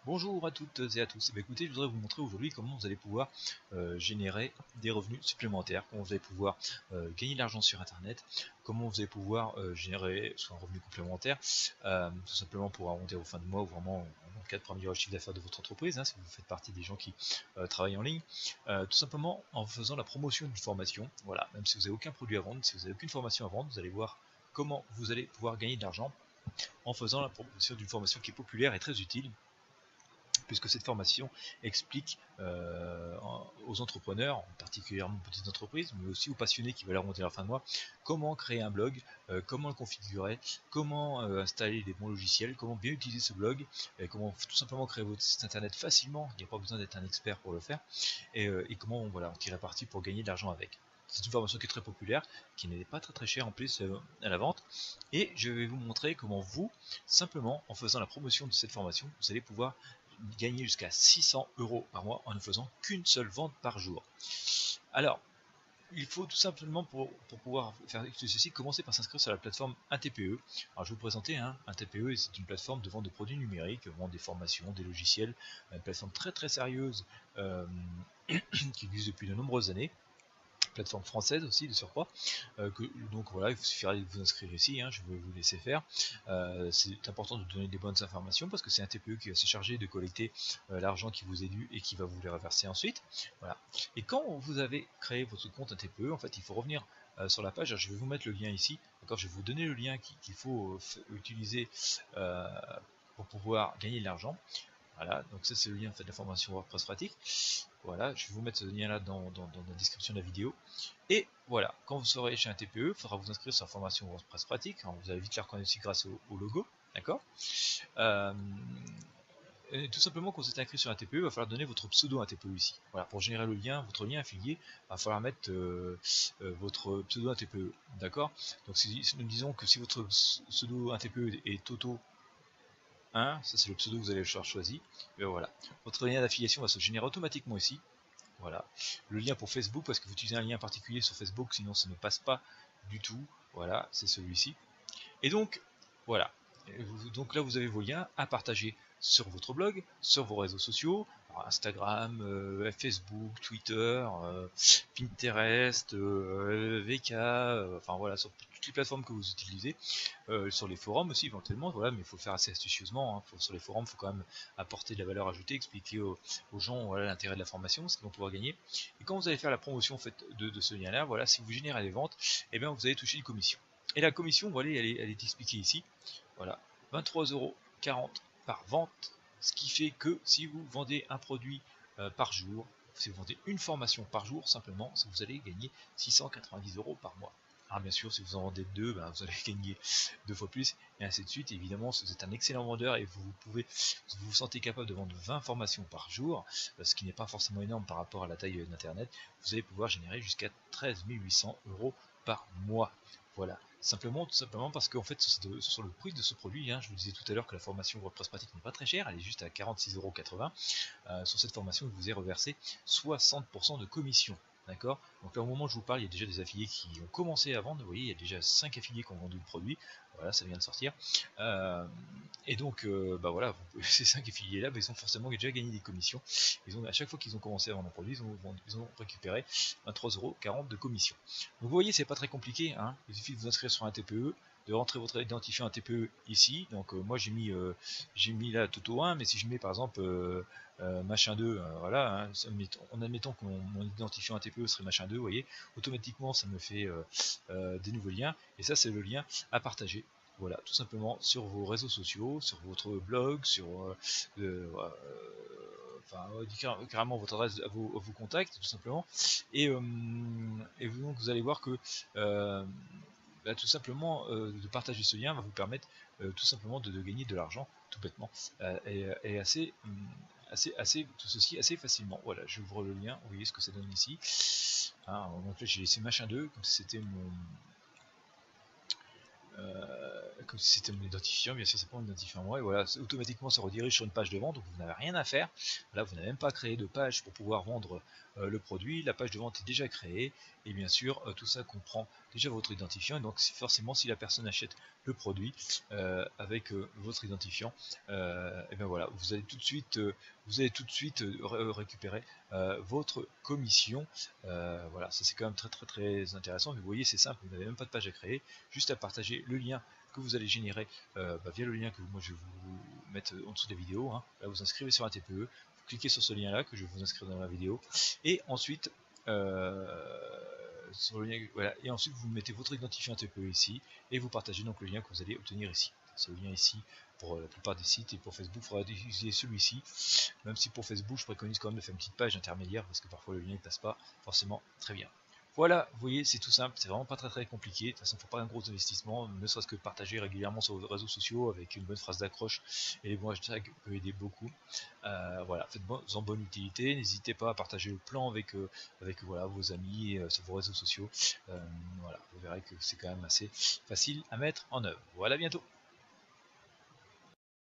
Bonjour à toutes et à tous. Écoutez, je voudrais vous montrer aujourd'hui comment vous allez pouvoir générer des revenus supplémentaires, comment vous allez pouvoir gagner de l'argent sur internet, comment vous allez pouvoir générer soit un revenu complémentaire, tout simplement pour arrondir aux fins de mois ou vraiment en cas de pour améliorer le chiffre d'affaires de votre entreprise, hein, si vous faites partie des gens qui travaillent en ligne, tout simplement en faisant la promotion d'une formation. Voilà, même si vous n'avez aucun produit à vendre, si vous n'avez aucune formation à vendre, vous allez voir comment vous allez pouvoir gagner de l'argent en faisant la promotion d'une formation qui est populaire et très utile, puisque cette formation explique aux entrepreneurs, particulièrement aux petites entreprises, mais aussi aux passionnés qui veulent arrondir la fin de mois, comment créer un blog, comment le configurer, comment installer les bons logiciels, comment bien utiliser ce blog, comment tout simplement créer votre site internet facilement, il n'y a pas besoin d'être un expert pour le faire, et comment voilà, en tirer parti pour gagner de l'argent avec. C'est une formation qui est très populaire, qui n'est pas très chère en plus à la vente, et je vais vous montrer comment vous, simplement en faisant la promotion de cette formation, vous allez pouvoir gagner jusqu'à 600 € par mois en ne faisant qu'une seule vente par jour. Alors, il faut tout simplement pour pouvoir faire ceci, commencer par s'inscrire sur la plateforme un TPE. Alors je vais vous présenter un TPE, c'est une plateforme de vente de produits numériques, vend des formations, des logiciels, une plateforme très sérieuse qui existe depuis de nombreuses années, plateforme française aussi de surcroît, donc voilà, il vous suffira de vous inscrire ici, hein, je vais vous laisser faire. C'est important de donner des bonnes informations parce que c'est un TPE qui va se charger de collecter l'argent qui vous est dû et qui va vous les reverser ensuite. Voilà. Et quand vous avez créé votre compte un TPE, en fait il faut revenir sur la page. Alors, je vais vous mettre le lien ici, d'accord, je vais vous donner le lien qu'il faut utiliser euh, pour pouvoir gagner de l'argent. Voilà, donc ça c'est le lien en fait, de la formation WordPress pratique. Voilà, je vais vous mettre ce lien là dans la description de la vidéo. Et voilà, quand vous serez chez un TPE, il faudra vous inscrire sur la formation WordPress pratique. Alors, vous allez vite la reconnaître aussi grâce au logo, d'accord. euh, Tout simplement, quand vous êtes inscrit sur un TPE, il va falloir donner votre pseudo à un TPE ici. Voilà, pour générer le lien, votre lien affilié, il va falloir mettre votre pseudo à TPE, d'accord. Donc si nous disons que si votre pseudo à TPE est Toto 1, ça c'est le pseudo que vous allez choisir, et voilà. Votre lien d'affiliation va se générer automatiquement ici. Voilà. Le lien pour Facebook, parce que vous utilisez un lien particulier sur Facebook, sinon ça ne passe pas du tout. Voilà, c'est celui-ci. Et donc, voilà. Donc là, vous avez vos liens à partager sur votre blog, sur vos réseaux sociaux, Instagram, Facebook, Twitter, Pinterest, VK, enfin voilà, sur toutes les plateformes que vous utilisez, sur les forums aussi éventuellement, voilà, mais il faut le faire assez astucieusement, hein. Sur les forums, il faut quand même apporter de la valeur ajoutée, expliquer aux gens voilà, l'intérêt de la formation, ce qu'ils vont pouvoir gagner. Et quand vous allez faire la promotion en fait, de ce lien-là, voilà, si vous générez des ventes, eh bien vous allez toucher une commission. Et la commission, voilà, elle est expliquée ici. Voilà, 23,40 € par vente, ce qui fait que si vous vendez un produit par jour, si vous vendez une formation par jour, simplement, vous allez gagner 690 € par mois. Alors bien sûr, si vous en vendez deux, ben, vous allez gagner deux fois plus, et ainsi de suite. Évidemment, si vous êtes un excellent vendeur et vous vous sentez capable de vendre 20 formations par jour, ce qui n'est pas forcément énorme par rapport à la taille d'Internet, vous allez pouvoir générer jusqu'à 13 800 € par mois. Voilà, tout simplement parce qu'en fait, sur le prix de ce produit, hein, je vous disais tout à l'heure que la formation WordPress pratique n'est pas très chère, elle est juste à 46,80 €. Sur cette formation, je vous ai reversé 60% de commission. D'accord. Donc là, au moment où je vous parle, il y a déjà des affiliés qui ont commencé à vendre. Vous voyez, il y a déjà 5 affiliés qui ont vendu le produit. Voilà, ça vient de sortir. Et donc, bah voilà, ces 5 affiliés là, bah, ils ont forcément déjà gagné des commissions. À chaque fois qu'ils ont commencé à vendre un produit, ils ont récupéré 23,40 € de commission. Donc vous voyez, c'est pas très compliqué, hein. Il suffit de vous inscrire sur un TPE, de rentrer votre identifiant un TPE ici. Donc moi j'ai mis là Toto 1, mais si je mets par exemple machin 2, voilà, hein, en admettant que mon identifiant un TPE serait machin 2, vous voyez, automatiquement ça me fait des nouveaux liens, et ça c'est le lien à partager. Voilà, tout simplement sur vos réseaux sociaux, sur votre blog, sur enfin, carrément votre adresse à vos contacts, tout simplement. Et, donc vous allez voir que bah, tout simplement de partager ce lien va vous permettre tout simplement de gagner de l'argent tout bêtement, et assez tout ceci assez facilement. Voilà, j'ouvre le lien, vous voyez ce que ça donne ici, hein. Donc là j'ai laissé machin 2 comme si c'était mon identifiant. Bien sûr c'est pas mon identifiant moi, et voilà, automatiquement ça redirige sur une page de vente, donc vous n'avez rien à faire. Là vous n'avez même pas créé de page pour pouvoir vendre le produit, la page de vente est déjà créée, et bien sûr tout ça comprend déjà votre identifiant, et donc forcément si la personne achète le produit avec votre identifiant, et bien voilà, vous allez tout de suite récupérer votre commission. Voilà, ça c'est quand même très intéressant. Vous voyez, c'est simple, vous n'avez même pas de page à créer, juste à partager le lien que vous allez générer via le lien que moi je vais vous mettre en dessous de la vidéo, hein. Là, vous inscrivez sur un TPE, vous cliquez sur ce lien là que je vais vous inscrire dans la vidéo, et ensuite sur le lien, voilà, et ensuite vous mettez votre identifiant TPE ici et vous partagez donc le lien que vous allez obtenir ici. C'est le lien ici pour la plupart des sites, et pour Facebook il faudra utiliser celui-ci, même si pour Facebook je préconise quand même de faire une petite page intermédiaire parce que parfois le lien ne passe pas forcément très bien. Voilà, vous voyez, c'est tout simple, c'est vraiment pas très compliqué. De toute façon, il ne faut pas un gros investissement, ne serait-ce que partager régulièrement sur vos réseaux sociaux avec une bonne phrase d'accroche, et les bons hashtags peut aider beaucoup. Voilà, faites-en bonne utilité, n'hésitez pas à partager le plan avec voilà, vos amis sur vos réseaux sociaux. Voilà, vous verrez que c'est quand même assez facile à mettre en œuvre. Voilà, à bientôt.